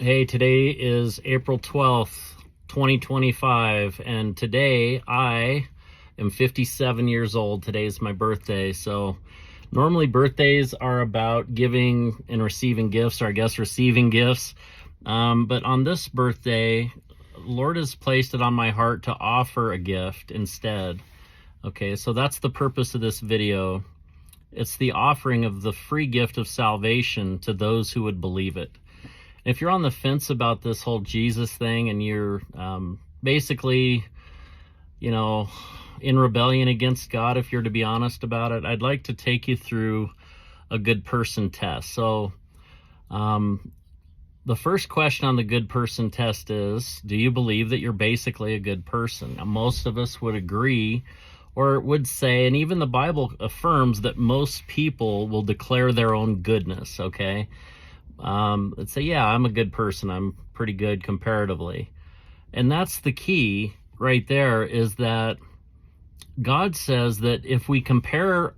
Hey, today is April 12th, 2025, and today I am 57 years old. Today is my birthday. So normally birthdays are about giving and receiving gifts, or I guess receiving gifts. But on this birthday, Lord has placed it on my heart to offer a gift instead. Okay, so that's the purpose of this video. It's the offering of the free gift of salvation to those who would believe it. If you're on the fence about this whole Jesus thing and you're basically, in rebellion against God, if you're to be honest about it, I'd like to take you through a good person test. So the first question on the good person test is, do you believe that you're basically a good person? Now, most of us would agree or would say, and even the Bible affirms that most people will declare their own goodness, okay? Let's say, yeah, I'm a good person. I'm pretty good comparatively. And that's the key right there, is that God says that if we compare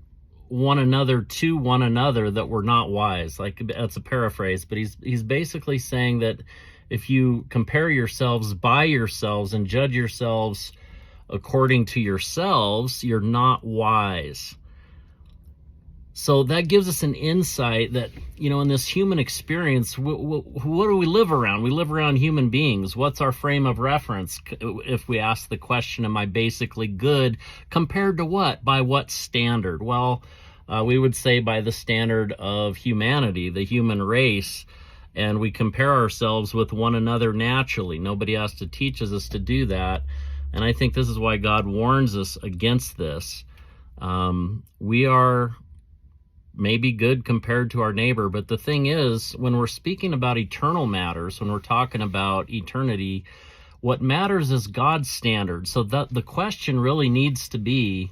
one another to one another, that we're not wise. Like, that's a paraphrase, but he's basically saying that if you compare yourselves by yourselves and judge yourselves according to yourselves, you're not wise. So that gives us an insight that, in this human experience, what do we live around? We live around human beings. What's our frame of reference? If we ask the question, am I basically good, compared to what? By what standard? Well, we would say by the standard of humanity, the human race, and we compare ourselves with one another naturally. Nobody has to teach us to do that. And I think this is why God warns us against this. We are maybe good compared to our neighbor, but the thing is, when we're speaking about eternal matters, when we're talking about eternity, what matters is God's standard. So that the question really needs to be,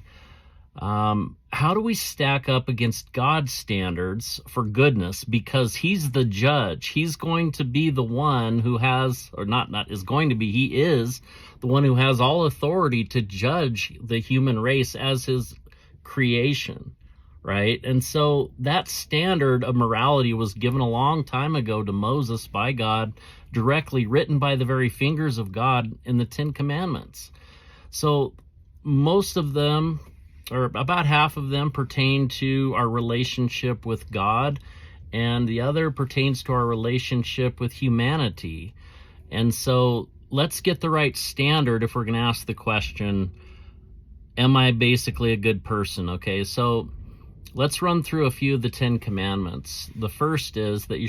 how do we stack up against God's standards for goodness? Because he's the judge. He's going to be the one who has, or not is going to be, he is the one who has all authority to judge the human race as his creation. Right? And so that standard of morality was given a long time ago to Moses by God, directly written by the very fingers of God in the Ten Commandments. So most of them, or about half of them, pertain to our relationship with God, and the other pertains to our relationship with humanity. And so let's get the right standard if we're going to ask the question, am I basically a good person? Okay, so let's run through a few of the Ten Commandments. The first is that you